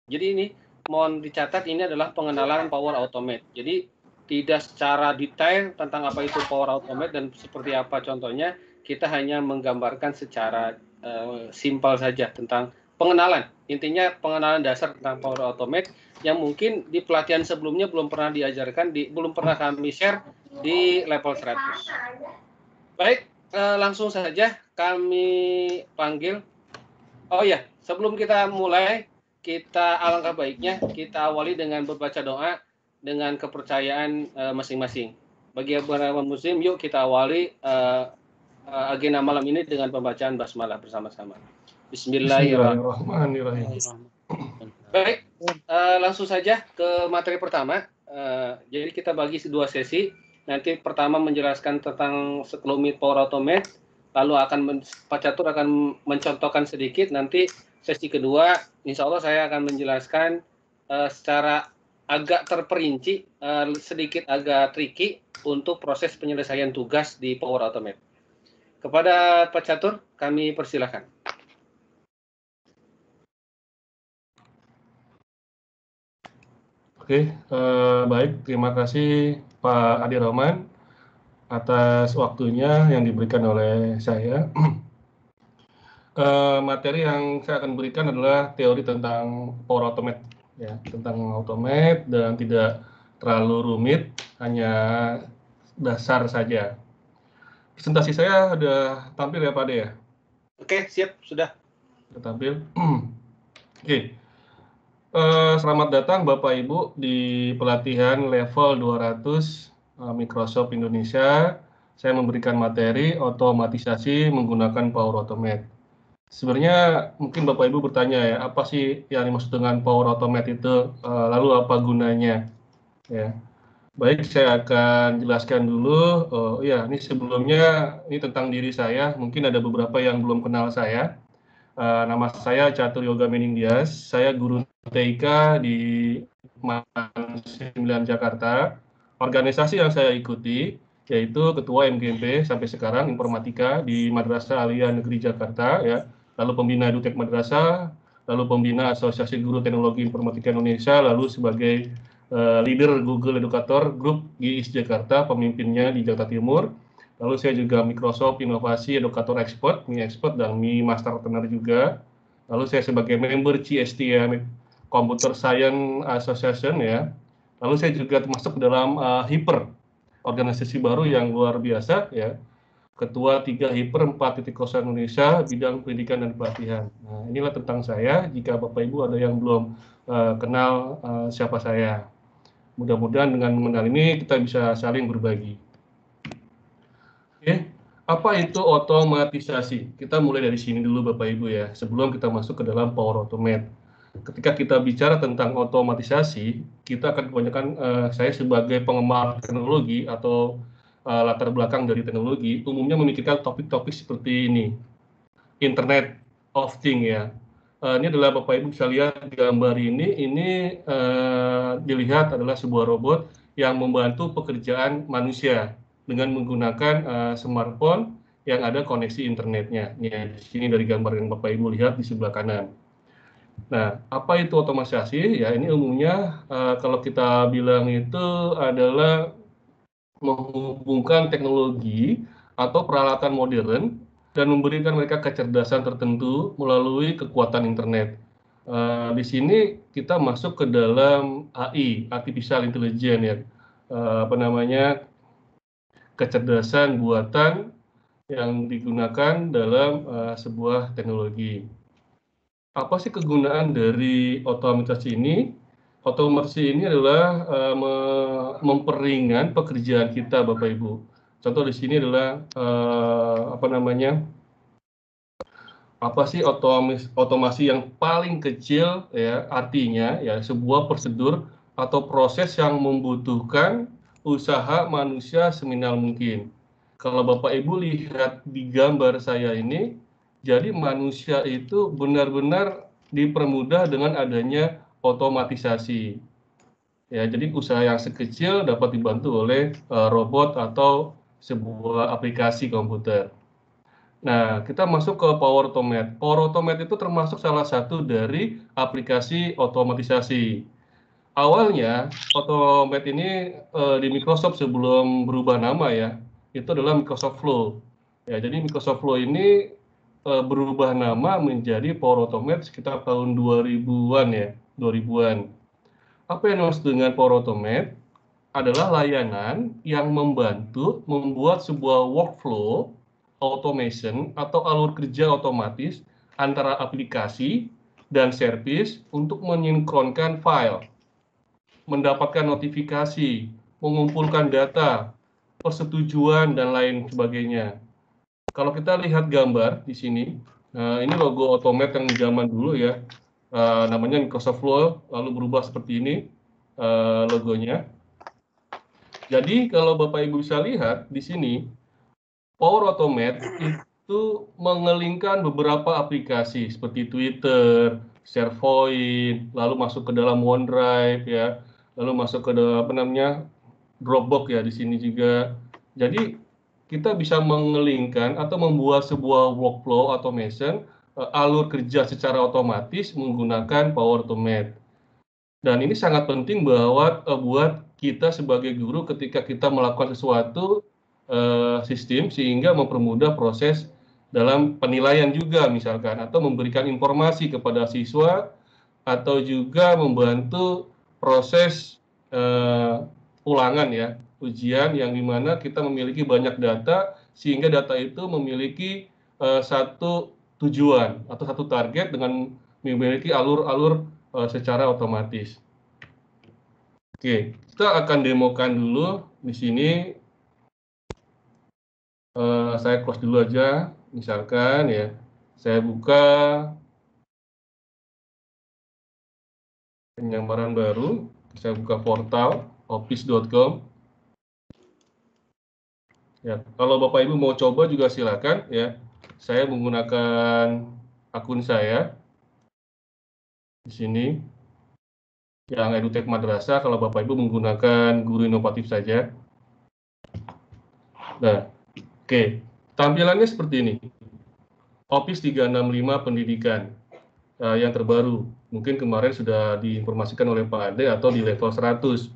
Jadi ini mohon dicatat, ini adalah pengenalan Power Automate. Jadi tidak secara detail tentang apa itu Power Automate dan seperti apa contohnya, kita hanya menggambarkan secara simpel saja tentang pengenalan. Intinya pengenalan dasar tentang Power Automate yang mungkin di pelatihan sebelumnya belum pernah diajarkan, belum pernah kami share di level 100. Baik, langsung saja kami panggil. Oh ya, sebelum kita mulai, kita alangkah baiknya kita awali dengan berbaca doa dengan kepercayaan masing-masing. Bagi para muslim, yuk kita awali agenda malam ini dengan pembacaan basmalah bersama-sama. Bismillahirrahmanirrahim. Baik, langsung saja ke materi pertama. Jadi kita bagi dua sesi. Nanti pertama menjelaskan tentang sekelumit Power Automate, lalu Pak Catur akan mencontohkan sedikit. Nanti sesi kedua, insya Allah saya akan menjelaskan secara agak terperinci, sedikit agak tricky untuk proses penyelesaian tugas di Power Automate. Kepada Pak Catur, kami persilahkan. Oke, baik. Terima kasih Pak Adi Rahman atas waktunya yang diberikan oleh saya. Materi yang saya akan berikan adalah teori tentang Power Automate, ya, tentang automate dan tidak terlalu rumit, hanya dasar saja. Presentasi saya sudah tampil ya Pak Ade ya? Oke, siap, sudah. Sudah tampil. Oke. Selamat datang Bapak Ibu di pelatihan level 200 Microsoft Indonesia. Saya memberikan materi otomatisasi menggunakan Power Automate. Sebenarnya mungkin Bapak Ibu bertanya ya, apa sih yang dimaksud dengan Power Automate itu, lalu apa gunanya? Ya. Baik, saya akan jelaskan dulu. Ya, ini sebelumnya ini tentang diri saya. Mungkin ada beberapa yang belum kenal saya. Nama saya Catur Yoga Meningtyas, saya guru TIK di MAN 9 Jakarta. Organisasi yang saya ikuti yaitu Ketua MGMP sampai sekarang Informatika di Madrasah Aliyah Negeri Jakarta, ya. Lalu pembina Edutech Madrasah, lalu pembina Asosiasi Guru Teknologi Informatika Indonesia, lalu sebagai leader Google Educator Group GIS Jakarta, pemimpinnya di Jakarta Timur. Lalu saya juga Microsoft Inovasi Educator Expert, Mi Expert dan Mi Master Trainer juga. Lalu saya sebagai member CSTM Computer Science Association, ya. Lalu saya juga masuk ke dalam HIPER, organisasi baru yang luar biasa, ya. Ketua 3 HIPER 4.0 Indonesia bidang pendidikan dan pelatihan. Nah, inilah tentang saya. Jika Bapak Ibu ada yang belum kenal siapa saya, mudah-mudahan dengan mengenal ini kita bisa saling berbagi. Oke, apa itu otomatisasi? Kita mulai dari sini dulu Bapak Ibu ya, sebelum kita masuk ke dalam Power Automate. Ketika kita bicara tentang otomatisasi, kita akan kebanyakan, saya sebagai penggemar teknologi atau latar belakang dari teknologi, umumnya memikirkan topik-topik seperti ini. Internet of Things ya. Ini adalah Bapak Ibu bisa lihat gambar ini dilihat adalah sebuah robot yang membantu pekerjaan manusia dengan menggunakan smartphone yang ada koneksi internetnya. Ini di sini dari gambar yang Bapak Ibu lihat di sebelah kanan. Nah, apa itu otomatisasi? Ya, ini umumnya kalau kita bilang itu adalah menghubungkan teknologi atau peralatan modern dan memberikan mereka kecerdasan tertentu melalui kekuatan internet. Di sini kita masuk ke dalam AI, artificial intelligence ya, kecerdasan buatan yang digunakan dalam sebuah teknologi. Apa sih kegunaan dari otomatisasi ini? Otomatisasi ini adalah memperingan pekerjaan kita, Bapak Ibu. Contoh di sini adalah apa sih otomasi yang paling kecil ya, artinya ya sebuah prosedur atau proses yang membutuhkan usaha manusia seminimal mungkin. Kalau Bapak Ibu lihat di gambar saya ini, jadi manusia itu benar-benar dipermudah dengan adanya otomatisasi. Ya, jadi usaha yang sekecil dapat dibantu oleh robot atau sebuah aplikasi komputer. Nah, kita masuk ke Power Automate. Power Automate itu termasuk salah satu dari aplikasi otomatisasi. Awalnya, Automate ini di Microsoft sebelum berubah nama ya, itu adalah Microsoft Flow. Ya, jadi Microsoft Flow ini berubah nama menjadi Power Automate sekitar tahun 2000-an ya, 2000-an. Apa yang dimaksud dengan Power Automate? Adalah layanan yang membantu membuat sebuah workflow automation atau alur kerja otomatis antara aplikasi dan service untuk mensinkronkan file, mendapatkan notifikasi, mengumpulkan data, persetujuan, dan lain sebagainya. Kalau kita lihat gambar di sini, ini logo Automate yang zaman dulu ya, namanya Microsoft Flow, lalu berubah seperti ini logonya. Jadi kalau Bapak Ibu bisa lihat di sini, Power Automate itu mengelingkan beberapa aplikasi seperti Twitter, SharePoint, lalu masuk ke dalam OneDrive ya, lalu masuk ke dalam apa namanya Dropbox ya di sini juga. Jadi kita bisa mengelingkan atau membuat sebuah workflow automation alur kerja secara otomatis menggunakan Power Automate. Dan ini sangat penting bahwa buat kita sebagai guru ketika kita melakukan sesuatu sistem sehingga mempermudah proses dalam penilaian juga misalkan atau memberikan informasi kepada siswa atau juga membantu proses ulangan ya ujian yang dimana kita memiliki banyak data sehingga data itu memiliki satu tujuan atau satu target dengan memiliki alur-alur secara otomatis. Oke, kita akan demokan dulu di sini. Saya close dulu aja, misalkan ya, saya buka penyamaran baru, saya buka portal office.com. Ya, kalau Bapak Ibu mau coba juga silakan ya. Saya menggunakan akun saya di sini yang EduTech Madrasah. Kalau Bapak Ibu menggunakan Guru Inovatif saja. Nah, oke, tampilannya seperti ini. Office 365 Pendidikan yang terbaru. Mungkin kemarin sudah diinformasikan oleh Pak Ade atau di level 100.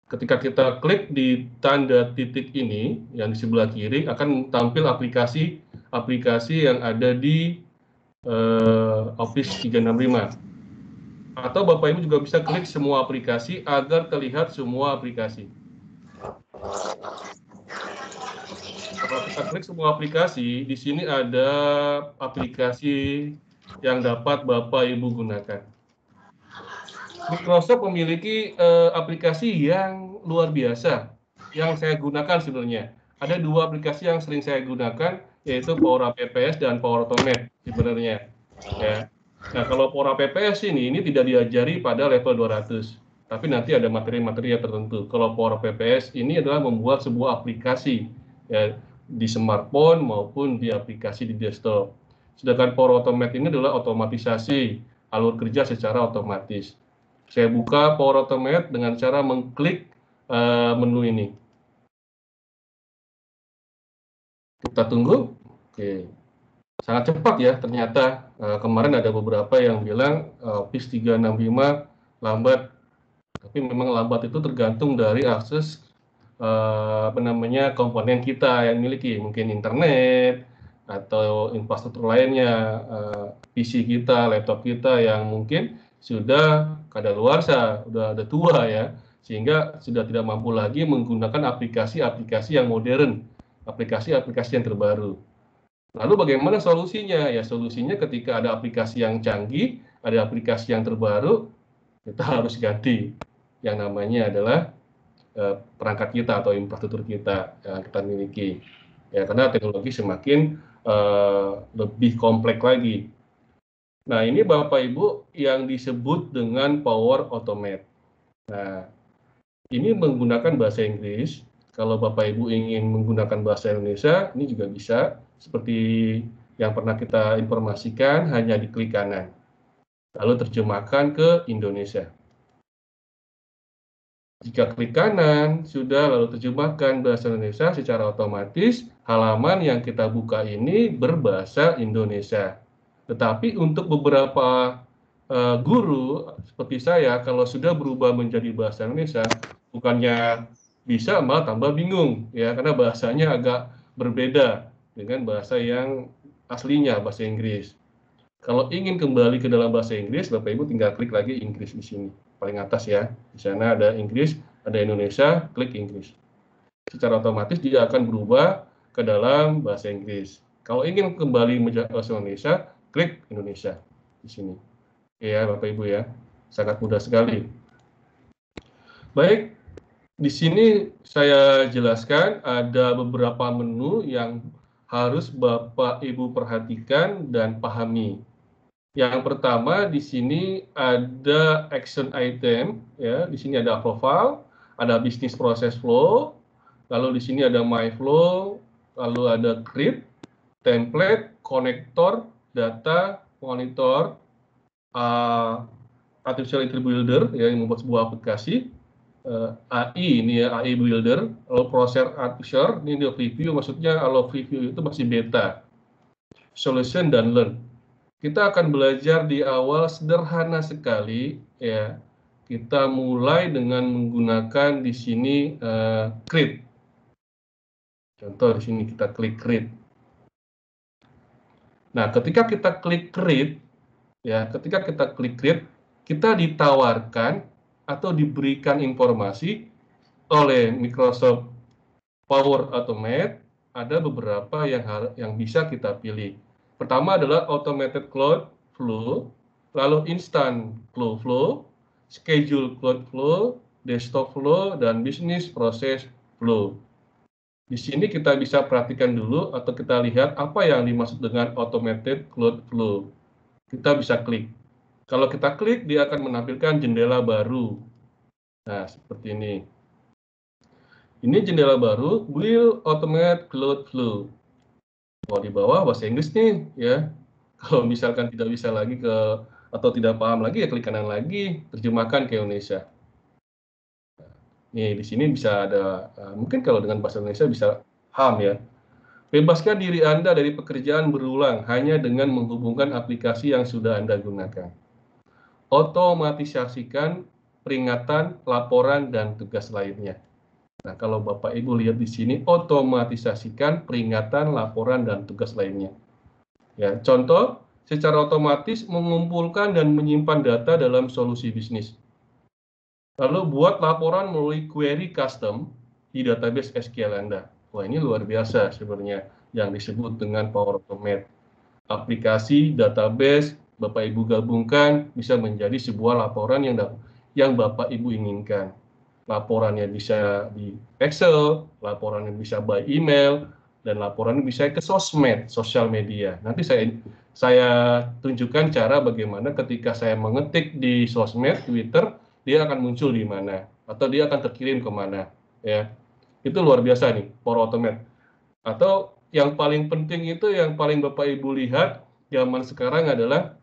Ketika kita klik di tanda titik ini yang di sebelah kiri akan tampil aplikasi yang ada di Office 365. Atau Bapak Ibu juga bisa klik semua aplikasi agar terlihat semua aplikasi. Kalau kita klik semua aplikasi, di sini ada aplikasi yang dapat Bapak Ibu gunakan. Microsoft memiliki aplikasi yang luar biasa yang saya gunakan sebenarnya. Ada dua aplikasi yang sering saya gunakan, yaitu Power APPS dan Power Automate sebenarnya. Ya. Nah, kalau Power APPS ini tidak diajari pada level 200, tapi nanti ada materi-materi yang tertentu. Kalau Power APPS ini adalah membuat sebuah aplikasi ya, di smartphone maupun di aplikasi di desktop. Sedangkan Power Automate ini adalah otomatisasi alur kerja secara otomatis. Saya buka Power Automate dengan cara mengklik menu ini. Kita tunggu. Oke. Sangat cepat ya ternyata. Kemarin ada beberapa yang bilang Office 365 lambat. Tapi memang lambat itu tergantung dari akses komponen kita yang miliki, mungkin internet atau infrastruktur lainnya, PC kita, laptop kita yang mungkin sudah kadaluarsa, sudah ada tua ya, sehingga sudah tidak mampu lagi menggunakan aplikasi-aplikasi yang modern, aplikasi-aplikasi yang terbaru. Lalu bagaimana solusinya? Ya solusinya ketika ada aplikasi yang canggih, ada aplikasi yang terbaru, kita harus ganti. Yang namanya adalah perangkat kita atau infrastruktur kita yang kita miliki. Ya karena teknologi semakin lebih kompleks lagi. Nah, ini Bapak Ibu yang disebut dengan Power Automate. Nah, ini menggunakan bahasa Inggris. Kalau Bapak Ibu ingin menggunakan bahasa Indonesia, ini juga bisa. Seperti yang pernah kita informasikan, hanya diklik kanan. Lalu terjemahkan ke Indonesia. Jika klik kanan, sudah lalu terjemahkan bahasa Indonesia secara otomatis, halaman yang kita buka ini berbahasa Indonesia. Tetapi untuk beberapa guru seperti saya, kalau sudah berubah menjadi bahasa Indonesia, bukannya bisa malah tambah bingung, ya, karena bahasanya agak berbeda dengan bahasa yang aslinya, bahasa Inggris. Kalau ingin kembali ke dalam bahasa Inggris, Bapak Ibu tinggal klik lagi Inggris di sini, paling atas ya. Di sana ada Inggris, ada Indonesia, klik Inggris. Secara otomatis dia akan berubah ke dalam bahasa Inggris. Kalau ingin kembali menjadi bahasa Indonesia, klik Indonesia di sini. Ya, Bapak Ibu ya, sangat mudah sekali. Baik, di sini saya jelaskan ada beberapa menu yang harus Bapak Ibu perhatikan dan pahami. Yang pertama di sini ada action item, ya. Di sini ada profile, ada business process flow, lalu di sini ada my flow, lalu ada grid, template, connector, data, monitor, artificial intelligence builder, ya, yang membuat sebuah aplikasi, AI ini ya, AI builder, lalu proses artificial, ini dia preview, maksudnya kalau preview itu masih beta, solution dan learn. Kita akan belajar di awal sederhana sekali, ya. Kita mulai dengan menggunakan di sini create. Contoh di sini kita klik create. Nah, ketika kita klik create, ya, ketika kita klik create, kita ditawarkan atau diberikan informasi oleh Microsoft Power Automate. Ada beberapa yang bisa kita pilih. Pertama adalah automated cloud flow, lalu instant cloud flow, schedule cloud flow, desktop flow, dan business process flow. Di sini kita bisa perhatikan dulu atau kita lihat apa yang dimaksud dengan automated cloud flow. Kita bisa klik. Kalau kita klik, dia akan menampilkan jendela baru. Nah, seperti ini. Ini jendela baru, will automate cloud flow. Kalau di bawah bahasa Inggris nih, ya. Kalau misalkan tidak bisa lagi atau tidak paham lagi, ya klik kanan lagi, terjemahkan ke Indonesia. Nih, di sini bisa ada, mungkin kalau dengan bahasa Indonesia bisa HAM ya. Bebaskan diri Anda dari pekerjaan berulang hanya dengan menghubungkan aplikasi yang sudah Anda gunakan. Otomatisasikan peringatan, laporan, dan tugas lainnya. Nah, kalau Bapak Ibu lihat di sini, otomatisasikan peringatan, laporan, dan tugas lainnya. Ya, contoh, secara otomatis mengumpulkan dan menyimpan data dalam solusi bisnis. Lalu buat laporan melalui query custom di database SQL Anda. Wah, ini luar biasa sebenarnya yang disebut dengan Power Automate. Aplikasi, database, Bapak Ibu gabungkan bisa menjadi sebuah laporan yang Bapak Ibu inginkan. Laporannya bisa di Excel, laporannya bisa by email, dan laporannya bisa ke sosmed, sosial media. Nanti saya tunjukkan cara bagaimana ketika saya mengetik di sosmed, Twitter, dia akan muncul di mana, atau dia akan terkirim kemana. Ya. Itu luar biasa nih, Power Automate. Atau yang paling penting itu, yang paling Bapak Ibu lihat zaman sekarang adalah